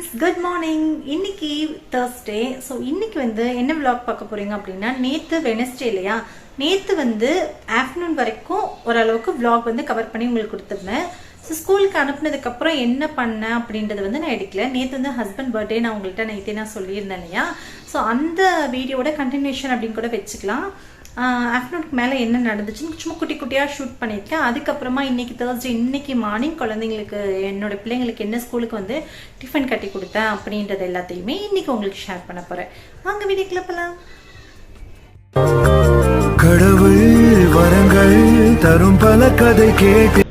Friends, good morning. இன்னைக்கு Thursday. So இன்னைக்கு என்ன விளாக் பார்க்க போறீங்க அப்படின்னா, நேற்று வெனஸ்டே இல்லையா, நேற்று ஆஃப்டர்நூன் வரைக்கும் ஓரளவுக்கு விளாக் கவர் பண்ணி உங்களுக்கு கொடுத்துருந்தேன். ஸோ ஸ்கூலுக்கு அனுப்புனதுக்கப்புறம் என்ன பண்ணேன் அப்படின்றது நான் எடுக்கல. நேற்று ஹஸ்பண்ட் பர்த்டே நான் உங்கள்கிட்ட நான் சொல்லியிருந்தேன் இல்லையா. ஸோ அந்த வீடியோட கண்டினியூஷன் அப்படின்னு கூட வச்சுக்கலாம். ஆஃப்டர்நூனுக்கு மேலே என்ன நடந்துச்சுன்னு சும்மா குட்டி குட்டியாக ஷூட் பண்ணியிருக்கேன். அதுக்கப்புறமா இன்னைக்கு Thursday, இன்னைக்கு மார்னிங் குழந்தைங்களுக்கு என்னோட பிள்ளைங்களுக்கு என்ன ஸ்கூலுக்கு டிஃபன் கட்டி கொடுத்தேன் அப்படின்றது எல்லாத்தையுமே இன்னைக்கு உங்களுக்கு ஷேர் பண்ண போகிறேன். வாங்க வீடியோக்குள்ள போகலாம். கடவுள் வரங்கள் தரும் பல கதை கேட்டு.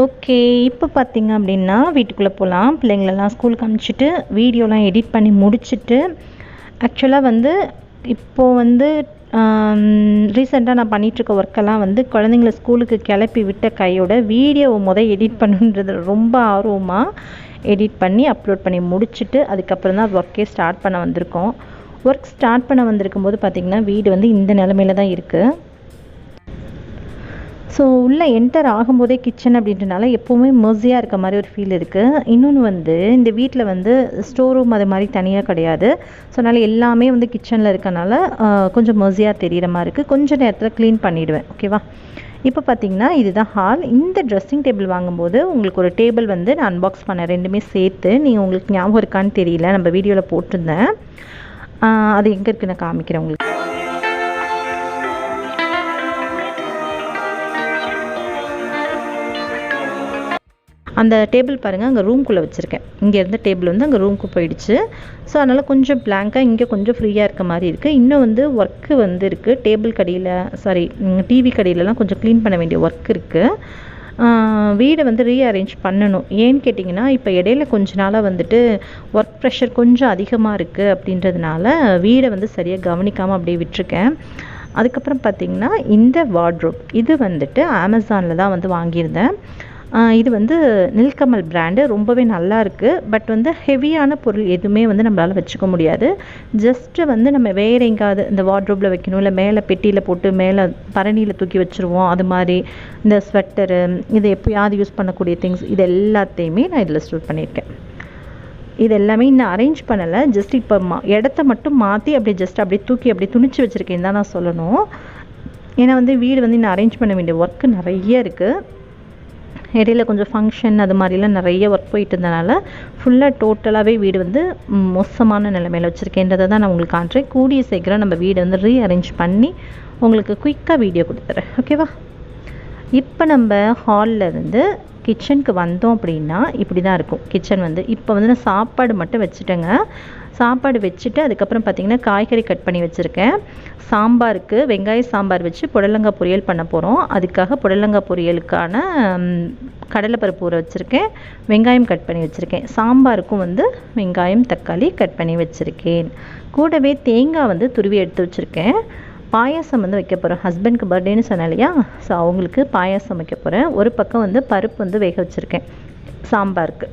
ஓகே, இப்போ பார்த்தீங்க அப்படின்னா வீட்டுக்குள்ளே போகலாம். பிள்ளைங்களெல்லாம் ஸ்கூலுக்கு அனுப்பிச்சிட்டு வீடியோலாம் எடிட் பண்ணி முடிச்சுட்டு, ஆக்சுவலாக இப்போது ரீசெண்டாக நான் பண்ணிகிட்ருக்க ஒர்க்கெல்லாம் குழந்தைங்கள ஸ்கூலுக்கு கிளப்பி விட்ட கையோட வீடியோவை எடிட் பண்ணுன்றது ரொம்ப ஆர்வமாக எடிட் பண்ணி அப்லோட் பண்ணி முடிச்சுட்டு அதுக்கப்புறம் தான் ஒர்க்கே ஸ்டார்ட் பண்ண வந்திருக்கோம். ஒர்க் ஸ்டார்ட் பண்ண வந்திருக்கும்போது பார்த்திங்கன்னா வீடு இந்த நிலமையில தான் இருக்குது. ஸோ உள்ளே என்டர் ஆகும்போதே கிச்சன் அப்படின்றனால எப்போவுமே மெர்ஸியாக இருக்க மாதிரி ஒரு ஃபீல் இருக்குது. இன்னொன்று இந்த வீட்டில் ஸ்டோர் ரூம் அது மாதிரி தனியாக கிடையாது. ஸோ அதனால் எல்லாமே கிச்சனில் இருக்கனால கொஞ்சம் மெர்ஸியாக தெரிகிற மாதிரி இருக்குது. கொஞ்சம் நேரத்தில் க்ளீன் பண்ணிவிடுவேன். ஓகேவா? இப்போ பார்த்தீங்கன்னா இதுதான் ஹால். இந்த ட்ரெஸ்ஸிங் டேபிள் வாங்கும்போது உங்களுக்கு ஒரு டேபிள் நான் அன்பாக்ஸ் பண்ணேன், ரெண்டுமே சேர்த்து. நீங்கள் உங்களுக்கு ஞாபகம் இருக்கான்னு தெரியல, நம்ம வீடியோவில் போட்டிருந்தேன். அது எங்கே இருக்குன்னு நான் காமிக்கிறேன் உங்களுக்கு. அந்த டேபிள் பாருங்கள், அங்கே ரூம்குள்ளே வச்சுருக்கேன். இங்கே இருந்த டேபிள் அங்கே ரூமுக்கு போயிடுச்சு. ஸோ அதனால் கொஞ்சம் பிளாங்காக இங்கே கொஞ்சம் ஃப்ரீயாக இருக்க மாதிரி இருக்குது. இன்னும் ஒர்க்கு இருக்குது. டேபிள் கடையில் டிவி கடையிலலாம் கொஞ்சம் க்ளீன் பண்ண வேண்டிய ஒர்க் இருக்குது. வீடை ரீஅரேஞ்ச் பண்ணணும். ஏன்னு கேட்டிங்கன்னா, இப்போ இடையில கொஞ்ச நாளாக ஒர்க் ப்ரெஷர் கொஞ்சம் அதிகமாக இருக்குது அப்படின்றதுனால வீடை சரியாக கவனிக்காமல் அப்படியே விட்டுருக்கேன். அதுக்கப்புறம் பார்த்திங்கன்னா இந்த வார்ட்ரோப் இது அமேசானில் தான் வாங்கியிருந்தேன். இது நில்கமல் பிராண்டு, ரொம்பவே நல்லா இருக்குது. பட் ஹெவியான பொருள் எதுவுமே நம்மளால் வச்சுக்க முடியாது. ஜஸ்ட்டு நம்ம வேறு எங்காவது இந்த வார்ட்ரோப்பில் வைக்கணும், இல்லை மேலே பெட்டியில் போட்டு மேலே பரணியில் தூக்கி வச்சுருவோம். அது மாதிரி இந்த ஸ்வெட்டரு, இது எப்போயாவது யூஸ் பண்ணக்கூடிய திங்ஸ், இது எல்லாத்தையுமே நான் இதில் ஸ்டோர் பண்ணியிருக்கேன். இது எல்லாமே இன்னும் அரேஞ்ச் பண்ணலை. ஜஸ்ட் இப்போ இடத்த மட்டும் மாற்றி அப்படியே தூக்கி அப்படியே துணிச்சு வச்சுருக்கேன் தான் நான் சொல்லணும். ஏன்னா வீடு இன்னும் அரேஞ்ச் பண்ண வேண்டிய ஒர்க்கு நிறைய இருக்குது. இடையில கொஞ்சம் ஃபங்க்ஷன் அது மாதிரிலாம் நிறைய ஒர்க் போயிட்டு இருந்தனால ஃபுல்லாக டோட்டலாகவே வீடு மோசமான நிலைமையில் வச்சுருக்கேன்றதை தான் நான் உங்களுக்கு காட்டுறேன். கூடிய சீக்கிரம் நம்ம வீடு ரீஅரேஞ்ச் பண்ணி உங்களுக்கு குயிக்காக வீடியோ கொடுத்துறேன். ஓகேவா? இப்போ நம்ம ஹாலில் இருந்து கிச்சனுக்கு வந்தோம் அப்படின்னா இப்படி தான் இருக்கும் கிச்சன். இப்போ நான் சாப்பாடு மட்டும் வச்சுட்டேங்க. சாப்பாடு வச்சுட்டு அதுக்கப்புறம் பார்த்திங்கன்னா காய்கறி கட் பண்ணி வச்சுருக்கேன். சாம்பாருக்கு வெங்காய சாம்பார் வச்சு புடலங்காய் பொரியல் பண்ண போகிறோம். அதுக்காக புடலங்காய் பொரியலுக்கான கடலைப்பருப்பு ஊற வச்சுருக்கேன். வெங்காயம் கட் பண்ணி வச்சுருக்கேன். சாம்பாருக்கும் வெங்காயம் தக்காளி கட் பண்ணி வச்சுருக்கேன். கூடவே தேங்காய் துருவி எடுத்து வச்சுருக்கேன். பாயாசம் வைக்க போகிறேன். ஹஸ்பண்டுக்கு பர்த்டேன்னு சொன்னேன் இல்லையா, ஸோ அவங்களுக்கு பாயாசம் வைக்க போகிறேன். ஒரு பக்கம் பருப்பு வேக வச்சுருக்கேன் சாம்பாருக்கு.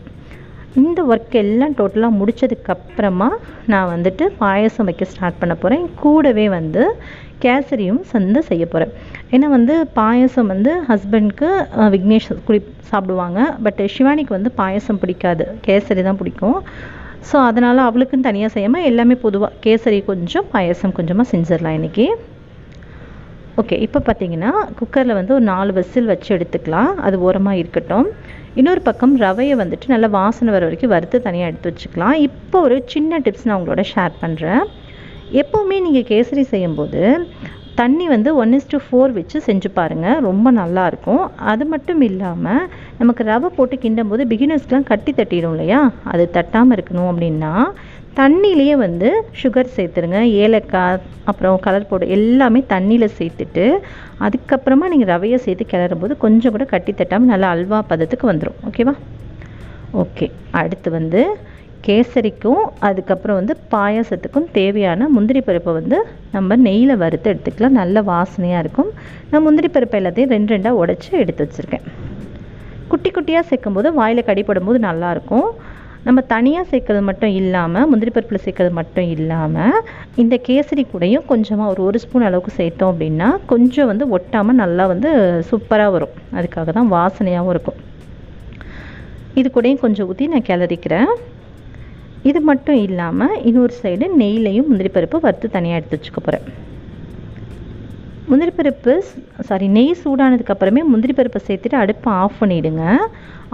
இந்த ஒர்க் எல்லாம் டோட்டலாக முடித்ததுக்கப்புறமா நான் பாயாசம் வைக்க ஸ்டார்ட் பண்ண போகிறேன். கூடவே கேசரியும் செய்ய போகிறேன். ஏன்னா பாயாசம் ஹஸ்பண்டுக்கு விக்னேஷ் சாப்பிடுவாங்க. பட் சிவானிக்கு பாயாசம் பிடிக்காது, கேசரி தான் பிடிக்கும். ஸோ அதனால் அவளுக்குன்னு தனியாக செய்யாமல் எல்லாமே பொதுவாக கேசரி கொஞ்சம் பாயாசம் கொஞ்சமாக செஞ்சிடலாம் இன்றைக்கி. ஓகே, இப்போ பார்த்தீங்கன்னா குக்கரில் ஒரு 4 விசில் வச்சு எடுத்துக்கலாம். அது ஓரமாக இருக்கட்டும். இன்னொரு பக்கம் ரவையை நல்லா வாசனை வர வரைக்கும் வறுத்து தனியாக எடுத்து வச்சுக்கலாம். இப்போ ஒரு சின்ன டிப்ஸ் நான் உங்களோட ஷேர் பண்ணுறேன். எப்போவுமே நீங்கள் கேசரி செய்யும்போது தண்ணி 1:4 வச்சு செஞ்சு பாருங்கள், ரொம்ப நல்லாயிருக்கும். அது மட்டும் இல்லாமல் நமக்கு ரவை போட்டு கிண்டும் போது பிகினர்ஸ்க்கெலாம் கட்டி தட்டிடும் இல்லையா, அது தட்டாமல் இருக்கணும் அப்படின்னா தண்ணியிலேயே சுகர் சேர்த்துருங்க. ஏலக்காய் அப்புறம் கலர் பவுடர் எல்லாமே தண்ணியில் சேர்த்துட்டு அதுக்கப்புறமா நீங்கள் ரவையை சேர்த்து கிளறும் போது கொஞ்சம் கூட கட்டி தட்டாமல் நல்லா அல்வா பதத்துக்கு வந்துடும். ஓகேவா? ஓகே, அடுத்து கேசரிக்கும் அதுக்கப்புறம் பாயாசத்துக்கும் தேவையான முந்திரி பருப்பை நம்ம நெய்யில் வறுத்து எடுத்துக்கலாம். நல்ல வாசனையாக இருக்கும். நான் முந்திரி பருப்பை எல்லாத்தையும் 2 உடைச்சி எடுத்து வச்சுருக்கேன். குட்டி குட்டியாக சேர்க்கும்போது வாயில் கடிப்படும் போது நல்லாயிருக்கும். நம்ம தனியாக சேர்க்கறது மட்டும் இல்லாமல், முந்திரி பருப்பில் சேர்க்கறது மட்டும் இல்லாமல் இந்த கேசரி கூடையும் கொஞ்சமாக ஒரு 1 ஸ்பூன் அளவுக்கு சேர்த்தோம் அப்படின்னா கொஞ்சம் ஒட்டாமல் நல்லா சூப்பராக வரும். அதுக்காக தான் வாசனையாகவும் இருக்கும். இது கூடயும் கொஞ்சம் ஊற்றி நான் கிளறிக்கிறேன். இது மட்டும் இல்லாமல் இன்னொரு சைடு நெய்லையும் முந்திரி பருப்பு வறுத்து தனியாக எடுத்து வச்சுக்க போகிறேன். முந்திரி பருப்பு நெய் சூடானதுக்கப்புறமே முந்திரி பருப்பை சேர்த்துட்டு அடுப்பை ஆஃப் பண்ணிவிடுங்க.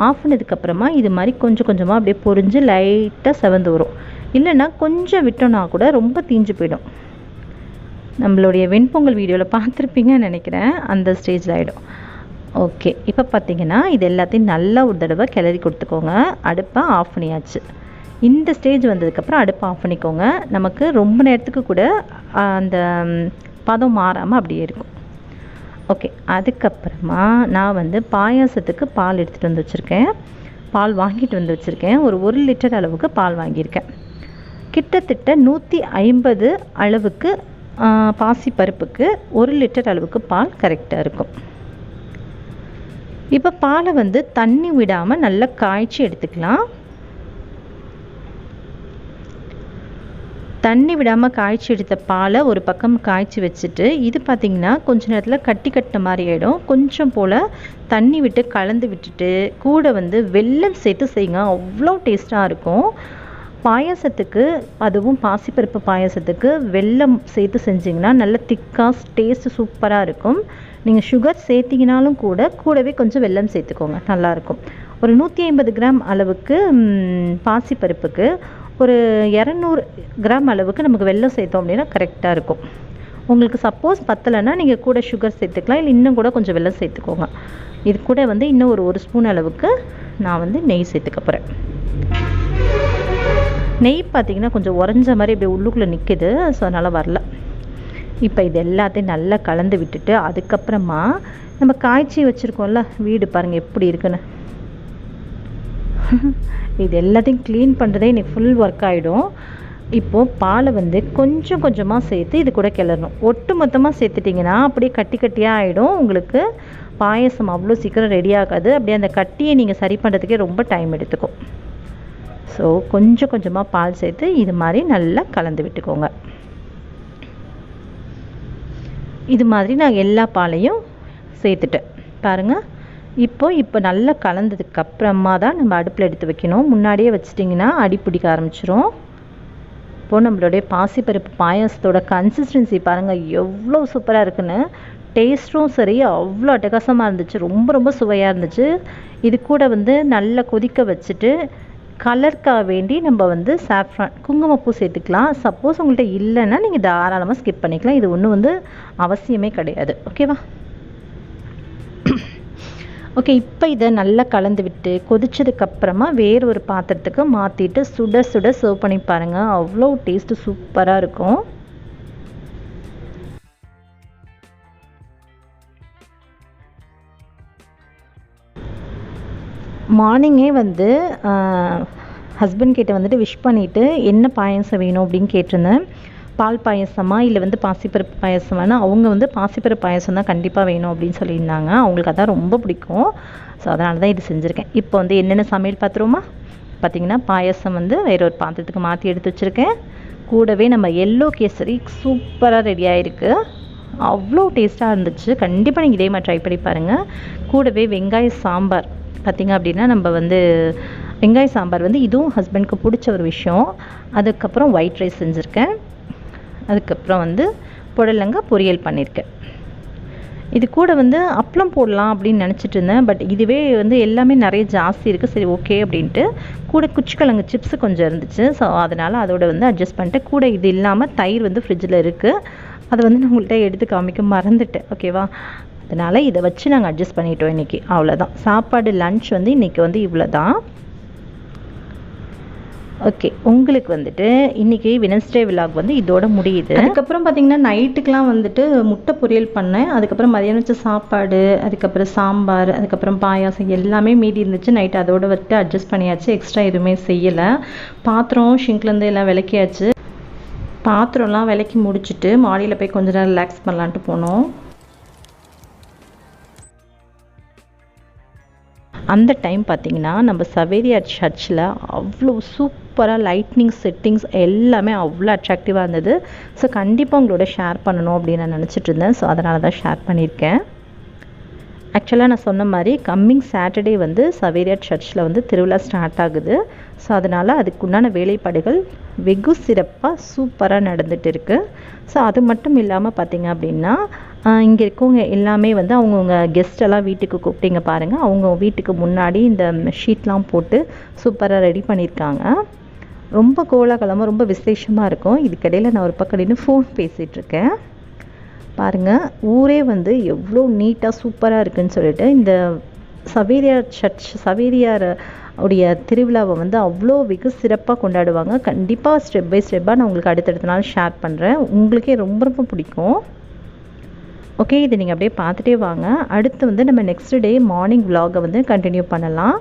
ஆஃப் பண்ணதுக்கப்புறமா இது மாதிரி கொஞ்சம் கொஞ்சமாக அப்படியே பொரிஞ்சு லைட்டாக செவந்து வரும். இல்லைன்னா கொஞ்சம் விட்டோன்னா கூட ரொம்ப தீஞ்சு போயிடும். நம்மளுடைய வெண்பொங்கல் வீடியோவில் பார்த்துருப்பீங்கன்னு நினைக்கிறேன், அந்த ஸ்டேஜில் ஆகிடும். ஓகே, இப்போ பார்த்தீங்கன்னா இது எல்லாத்தையும் நல்லா ஒரு தடவை கிளறி கொடுத்துக்கோங்க. அடுப்பை ஆஃப் பண்ணியாச்சு. இந்த ஸ்டேஜ் வந்ததுக்கப்புறம் அடுப்பை ஆஃப் பண்ணிக்கோங்க. நமக்கு ரொம்ப நேரத்துக்கு கூட அந்த பதம் மாறாமல் அப்படியே இருக்கும். ஓகே, அதுக்கப்புறமா நான் பாயாசத்துக்கு பால் எடுத்துகிட்டு வந்து வச்சுருக்கேன். பால் வாங்கிட்டு வந்து வச்சுருக்கேன். ஒரு 1 லிட்டர் அளவுக்கு பால் வாங்கியிருக்கேன். கிட்டத்தட்ட 150 அளவுக்கு பாசிப்பருப்புக்கு 1 லிட்டர் அளவுக்கு பால் கரெக்டாக இருக்கும். இப்போ பாலை தண்ணி விடாமல் நல்லா காய்ச்சி எடுத்துக்கலாம். தண்ணி விடாமல் காய்ச்சி எடுத்த பாலை ஒரு பக்கம் காய்ச்சி வச்சுட்டு, இது பார்த்திங்கன்னா கொஞ்ச நேரத்தில் கட்டி கட்டின மாதிரி ஆகிடும். கொஞ்சம் போல் தண்ணி விட்டு கலந்து விட்டுட்டு கூட வெல்லம் சேர்த்து செய்யுங்க, அவ்வளோ டேஸ்ட்டாக இருக்கும். பாயாசத்துக்கு, அதுவும் பாசிப்பருப்பு பாயாசத்துக்கு வெல்லம் சேர்த்து செஞ்சிங்கன்னா நல்ல திக்காக டேஸ்ட்டு சூப்பராக இருக்கும். நீங்கள் சுகர் சேர்த்திங்கனாலும் கூடவே கொஞ்சம் வெல்லம் சேர்த்துக்கோங்க, நல்லாயிருக்கும். ஒரு 150 கிராம் அளவுக்கு பாசிப்பருப்புக்கு ஒரு 200 கிராம் அளவுக்கு நமக்கு வெல்லம் சேர்த்தோம் அப்படின்னா கரெக்டாக இருக்கும். உங்களுக்கு சப்போஸ் பத்தலைன்னா நீங்கள் கூட சுகர் சேர்த்துக்கலாம், இல்லை இன்னும் கூட கொஞ்சம் வெல்லம் சேர்த்துக்கோங்க. இது கூட இன்னும் ஒரு ஸ்பூன் அளவுக்கு நான் நெய் சேர்த்துக்க போகிறேன். நெய் பார்த்திங்கன்னா கொஞ்சம் உறைஞ்ச மாதிரி இப்படி உள்ளுக்குள்ளே நிற்குது, ஸோ அதனால் வரல. இப்போ இது எல்லாத்தையும் நல்லா கலந்து விட்டுட்டு அதுக்கப்புறமா நம்ம காய்ச்சி வச்சுருக்கோம்ல, வீடு பாருங்கள் எப்படி இருக்குன்னு. இது எல்லாத்தையும் க்ளீன் பண்ணுறதே எனக்கு ஃபுல் ஒர்க் ஆகிடும். இப்போது பாலை கொஞ்சம் கொஞ்சமாக சேர்த்து இது கூட கிளறணும். ஒட்டு மொத்தமாக சேர்த்துட்டிங்கன்னா அப்படியே கட்டி கட்டியாக ஆகிடும். உங்களுக்கு பாயசம் அவ்வளோ சீக்கிரம் ரெடி ஆகாது. அப்படியே அந்த கட்டியை நீங்கள் சரி பண்ணுறதுக்கே ரொம்ப டைம் எடுத்துக்கும். ஸோ கொஞ்சம் கொஞ்சமாக பால் சேர்த்து இது மாதிரி நல்லா கலந்து விட்டுக்கோங்க. இது மாதிரி நான் எல்லா பாலையும் சேர்த்துட்டேன் பாருங்கள். இப்போ நல்லா கலந்ததுக்கப்புறமா தான் நம்ம அடுப்பில் எடுத்து வைக்கணும். முன்னாடியே வச்சிட்டிங்கன்னா அடி பிடிக்க ஆரம்பிச்சிரும். இப்போது நம்மளுடைய பாசிப்பருப்பு பாயாசத்தோட கன்சிஸ்டன்சி பாருங்கள் எவ்வளோ சூப்பராக இருக்குன்னு. டேஸ்ட்டும் சரி அவ்வளோ அட்டகாசமாக இருந்துச்சு, ரொம்ப ரொம்ப சுவையாக இருந்துச்சு. இது கூட நல்லா கொதிக்க வச்சுட்டு கலருக்காக வேண்டி நம்ம சாஃப்ரான் குங்குமப்பூ சேர்த்துக்கலாம். சப்போஸ் உங்கள்கிட்ட இல்லைன்னா நீங்கள் தாராளமாக ஸ்கிப் பண்ணிக்கலாம். இது ஒன்றும் அவசியமே கிடையாது. ஓகேவா? ஓகே, இப்போ இதை நல்லா கலந்து விட்டு கொதிச்சதுக்கப்புறமா வேறு ஒரு பாத்திரத்துக்கு மாற்றிட்டு சுட சுட சர்வ் பண்ணி பாருங்கள், அவ்வளோ டேஸ்ட்டு சூப்பராக இருக்கும். மார்னிங்கே ஹஸ்பண்ட் கிட்ட விஷ் பண்ணிவிட்டு என்ன பாயசம் வேணும் அப்படின்னு கேட்டிருந்தேன். பால் பாயசமா இல்லை பாசிப்பருப்பு பாயசமானா அவங்க பாசிப்பருப்பு பாயசம் தான் கண்டிப்பாக வேணும் அப்படின்னு சொல்லியிருந்தாங்க. அவங்களுக்கு அதான் ரொம்ப பிடிக்கும். ஸோ அதனால தான் இது செஞ்சுருக்கேன். இப்போ என்னென்ன சமையல் பார்த்துருவோமா? பார்த்திங்கன்னா பாயசம் வேற ஒரு பாத்திரத்துக்கு மாற்றி எடுத்து வச்சுருக்கேன். கூடவே நம்ம எல்லோ கேசரி சூப்பராக ரெடி ஆகிருக்கு, அவ்வளோ டேஸ்ட்டாக இருந்துச்சு. கண்டிப்பாக நீங்கள் இதே மாதிரி ட்ரை பண்ணி பாருங்கள். கூடவே வெங்காய சாம்பார் பார்த்திங்க அப்படின்னா நம்ம வெங்காய சாம்பார் இதுவும் ஹஸ்பண்டுக்கு பிடிச்ச ஒரு விஷயம். அதுக்கப்புறம் ஒயிட் ரைஸ் செஞ்சுருக்கேன். அதுக்கப்புறம் புடலங்காய் பொரியல் பண்ணியிருக்கேன். இது கூட அப்பளம் போடலாம் அப்படின்னு நினச்சிட்டு இருந்தேன். பட் இதுவே எல்லாமே நிறைய ஜாஸ்தி இருக்குது. சரி ஓகே அப்படின்ட்டு கூட குச்சிக்கிழங்கு சிப்ஸு கொஞ்சம் இருந்துச்சு. ஸோ அதனால் அதோட அட்ஜஸ்ட் பண்ணிட்டு கூட இது இல்லாமல் தயிர் ஃப்ரிட்ஜில் இருக்குது. அதை நான் உங்கள்கிட்ட எடுத்து காமிக்க மறந்துட்டேன். ஓகேவா? அதனால் இதை வச்சு நாங்கள் அட்ஜஸ்ட் பண்ணிட்டோம் இன்றைக்கி. அவ்வளோதான் சாப்பாடு. லன்ச் இன்றைக்கி இவ்வளோ தான். ஓகே, உங்களுக்கு இன்றைக்கி வெட்னஸ்டே விலாக் இதோட முடியுது. அதுக்கப்புறம் பார்த்திங்கன்னா நைட்டுக்கெலாம் முட்டை பொரியல் பண்ணேன். அதுக்கப்புறம் மதியானம் வச்ச சாப்பாடு, அதுக்கப்புறம் சாம்பார், அதுக்கப்புறம் பாயாசம் எல்லாமே மீதி இருந்துச்சு. நைட்டு அதோடு அட்ஜஸ்ட் பண்ணியாச்சு. எக்ஸ்ட்ரா எதுவுமே செய்யலை. பாத்திரம் ஷிங்க்லேருந்து எல்லாம் விளக்கியாச்சு. பாத்திரம்லாம் விளக்கி முடிச்சுட்டு மாடியில் போய் கொஞ்ச நேரம் ரிலாக்ஸ் பண்ணலான்ட்டு போனோம். அந்த டைம் பார்த்திங்கன்னா நம்ம சவேரியா சர்ச்சில் அவ்வளோ சூப்பராக லைட்னிங் செட்டிங்ஸ் எல்லாமே அவ்வளோ அட்ராக்டிவாக இருந்தது. ஸோ கண்டிப்பாக உங்களோட ஷேர் பண்ணணும் அப்படின்னு நான் நினச்சிட்டு இருந்தேன். ஸோ அதனால தான் ஷேர் பண்ணியிருக்கேன். ஆக்சுவலாக நான் சொன்ன மாதிரி கம்மிங் சாட்டர்டே வந்து சவேரியார் சர்ச்சில் வந்து திருவிழா ஸ்டார்ட் ஆகுது. ஸோ அதனால் அதுக்குண்டான வேலைப்பாடுகள் வெகு சிறப்பாக சூப்பராக நடந்துகிட்டு இருக்குது. ஸோ அது மட்டும் இல்லாமல் பார்த்திங்க அப்படின்னா இங்கே இருக்கவங்க எல்லாமே வந்து அவங்கவுங்க கெஸ்டெல்லாம் வீட்டுக்கு கூப்பிட்டிங்க பாருங்கள். அவங்க வீட்டுக்கு முன்னாடி இந்த ஷீட்லாம் போட்டு சூப்பராக ரெடி பண்ணியிருக்காங்க. ரொம்ப கோலாகலமாக ரொம்ப விசேஷமாக இருக்கும். இதுக்கிடையில் நான் ஒரு பக்கம் நின்று ஃபோன் பேசிகிட்ருக்கேன். பாருங்கள், ஊரே வந்து எவ்வளோ நீட்டாக சூப்பராக இருக்குதுன்னு சொல்லிட்டு இந்த சவேரியார் சர்ச் சவேரியார் உடைய திருவிழாவை வந்து அவ்வளோ வெகு சிறப்பாக கொண்டாடுவாங்க. கண்டிப்பாக ஸ்டெப் பை ஸ்டெப்பாக நான் உங்களுக்கு அடுத்தடுத்த நாள் ஷேர் பண்ணுறேன். உங்களுக்கே ரொம்ப ரொம்ப பிடிக்கும். ஓகே, இதை நீங்கள் அப்படியே பார்த்துட்டே வாங்க. அடுத்து வந்து நம்ம நெக்ஸ்ட் டே மார்னிங் விலாகை வந்து கண்டினியூ பண்ணலாம்.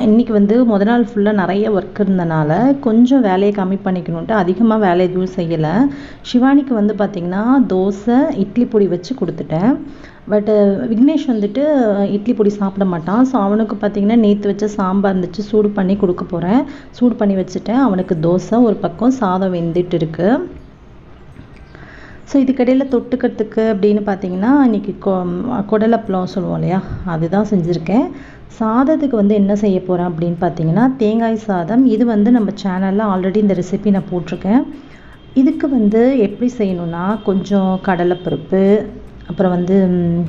இன்றைக்கி வந்து முதல் நாள் ஃபுல்லாக நிறைய ஒர்க் இருந்தனால கொஞ்சம் வேலையை கம்மி பண்ணிக்கணுன்ட்டு அதிகமாக வேலை எதுவும் செய்யலை. சிவானிக்கு வந்து பார்த்திங்கன்னா தோசை இட்லி பொடி வச்சு கொடுத்துட்டேன். பட்டு விக்னேஷ் வந்துட்டு இட்லி பொடி சாப்பிட மாட்டான். ஸோ அவனுக்கு பார்த்திங்கன்னா நேற்று வச்ச சாம்பார் இருந்துச்சு, சூடு பண்ணி கொடுக்க போகிறேன். சூடு பண்ணி வச்சுட்டேன். அவனுக்கு தோசை, ஒரு பக்கம் சாதம் வெந்துட்டு இருக்குது. ஸோ இதுக்கடையில் தொட்டுக்கிறதுக்கு அப்படின்னு பார்த்தீங்கன்னா இன்றைக்கி குடலப்பளம் சொல்லுவோம் இல்லையா, அதுதான் செஞ்சுருக்கேன். சாதத்துக்கு வந்து என்ன செய்ய போகிறேன் அப்படின்னு பார்த்தீங்கன்னா தேங்காய் சாதம். இது வந்து நம்ம சேனலில் ஆல்ரெடி இந்த ரெசிபி நான் போட்டிருக்கேன். இதுக்கு வந்து எப்படி செய்யணுன்னா கொஞ்சம் கடலைப்பருப்பு, அப்புறம் வந்து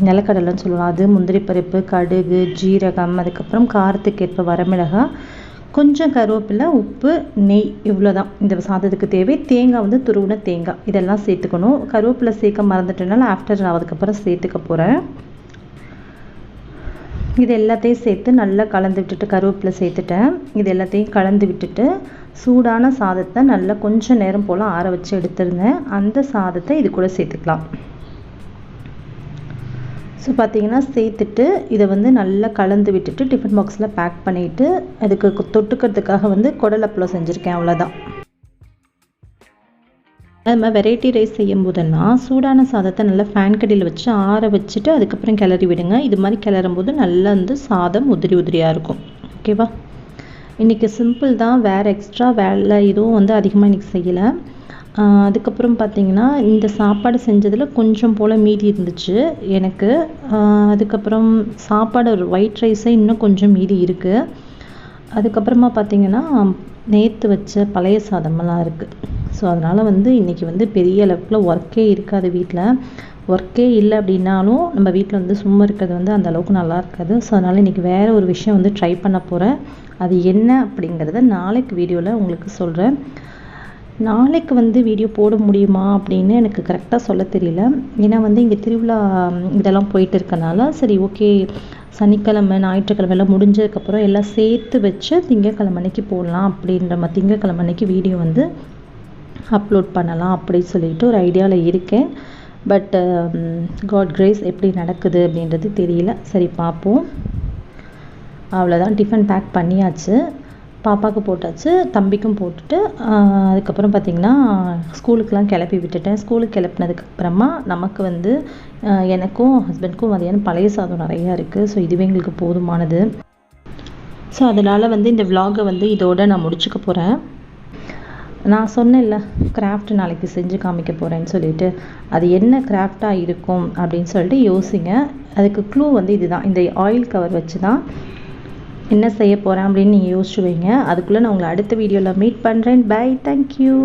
நிலக்கடலைன்னு சொல்லலாம், அது முந்திரி பருப்பு, கடுகு, ஜீரகம், அதுக்கப்புறம் காரத்துக்கு ஏற்ப வரமிளகாய், கொஞ்சம் கருவேப்பிலை, உப்பு, நெய், இவ்வளோ தான் இந்த சாதத்துக்கு தேவை. தேங்காய் வந்து துருவின தேங்காய் இதெல்லாம் சேர்த்துக்கணும். கருவேப்பிலை சேர்க்க மறந்துட்டனால ஆஃப்டர் நான் அதுக்கப்புறம் சேர்த்துக்க போகிறேன். இது எல்லாத்தையும் சேர்த்து நல்லா கலந்து விட்டுட்டு கருவேப்பிலை சேர்த்துட்டேன். இது எல்லாத்தையும் கலந்து விட்டுட்டு சூடான சாதத்தை நல்லா கொஞ்சம் நேரம் போல் ஆற வச்சு எடுத்துருந்தேன். அந்த சாதத்தை இது கூட சேர்த்துக்கலாம். ஸோ பார்த்திங்கன்னா சேர்த்துட்டு இதை வந்து நல்லா கலந்து விட்டுட்டு டிஃபன் பாக்ஸில் பேக் பண்ணிவிட்டு அதுக்கு தொட்டுக்கிறதுக்காக வந்து குடலப்பளம் செஞ்சுருக்கேன். அவ்வளோதான். அது மாதிரி வெரைட்டி ரைஸ் செய்யும் போதெல்லாம் சூடான சாதத்தை நல்லா ஃபேன் கடியில் வச்சு ஆற வச்சுட்டு அதுக்கப்புறம் கிளறி விடுங்க. இது மாதிரி கிளறும் போது நல்லா வந்து சாதம் உதிரி உதிரியாக இருக்கும். ஓகேவா? இன்றைக்கி சிம்பிள் தான், வேறு எக்ஸ்ட்ரா வேலை எதுவும் வந்து அதிகமாக இன்றைக்கி செய்யலை. அதுக்கப்புறம் பார்த்திங்கன்னா இந்த சாப்பாடு செஞ்சதில் கொஞ்சம் போல் மீதி இருந்துச்சு எனக்கு. அதுக்கப்புறம் சாப்பாடு ஒரு ஒயிட் ரைஸே இன்னும் கொஞ்சம் மீதி இருக்குது. அதுக்கப்புறமா பார்த்திங்கன்னா நேற்று வச்ச பழைய சாதமெல்லாம் இருக்குது. ஸோ அதனால் வந்து இன்றைக்கி வந்து பெரிய அளவுக்குள்ள ஒர்க்கே இருக்காது வீட்டில். ஒர்க்கே இல்லை அப்படின்னாலும் நம்ம வீட்டில் வந்து சும்மா இருக்கிறது வந்து அந்த அளவுக்கு நல்லா இருக்காது. ஸோ அதனால் இன்றைக்கி வேறு ஒரு விஷயம் வந்து ட்ரை பண்ண போகிறேன். அது என்ன அப்படிங்கிறத நாளைக்கு வீடியோவில் உங்களுக்கு சொல்கிறேன். நாளைக்கு வந்து வீடியோ போட முடியுமா அப்படின்னு எனக்கு கரெக்டாக சொல்ல தெரியல. ஏன்னா வந்து இங்கே திருவிழா இதெல்லாம் போயிட்டு இருக்கனால சரி ஓகே சனிக்கிழமை ஞாயிற்றுக்கிழமை எல்லாம் முடிஞ்சதுக்கப்புறம் எல்லாம் சேர்த்து வச்சு திங்கக்கிழமை அன்னைக்கு போடலாம் அப்படின்ற திங்கக்கிழமை அன்னைக்கு வீடியோ வந்து அப்லோட் பண்ணலாம் அப்படின்னு சொல்லிட்டு ஒரு ஐடியாவில் இருக்கேன். பட் காட் கிரேஸ் எப்படி நடக்குது அப்படின்றது தெரியல. சரி பார்ப்போம். அவ்வளோதான். டிஃபன் பேக் பண்ணியாச்சு, பாப்பாவுக்கு போட்டாச்சு, தம்பிக்கும் போட்டுட்டு அதுக்கப்புறம் பார்த்திங்கன்னா ஸ்கூலுக்கெலாம் கிளப்பி விட்டுட்டேன். ஸ்கூலுக்கு கிளப்பினதுக்கப்புறமா நமக்கு வந்து எனக்கும் ஹஸ்பண்டுக்கும் மதியானம் பழைய சாதம் நிறையா இருக்குது. ஸோ இதுவே எங்களுக்கு போதுமானது. ஸோ அதனால் வந்து இந்த விலாகை வந்து இதோடு நான் முடிச்சுக்க போகிறேன். நான் சொன்னேன்ல கிராஃப்ட் நாளைக்கு செஞ்சு காமிக்க போகிறேன்னு சொல்லிட்டு, அது என்ன கிராஃப்டாக இருக்கும் அப்படின்னு சொல்லிட்டு யோசிங்க. அதுக்கு க்ளூ வந்து இதுதான், இந்த ஆயில் கவர் வச்சு தான் என்ன செய்ய போகிறேன் அப்படின்னு நீங்கள் யோசிச்சு வைங்க. அதுக்குள்ளே நான் உங்களை அடுத்த வீடியோவில் மீட் பண்ணுறேன். Bye, thank you.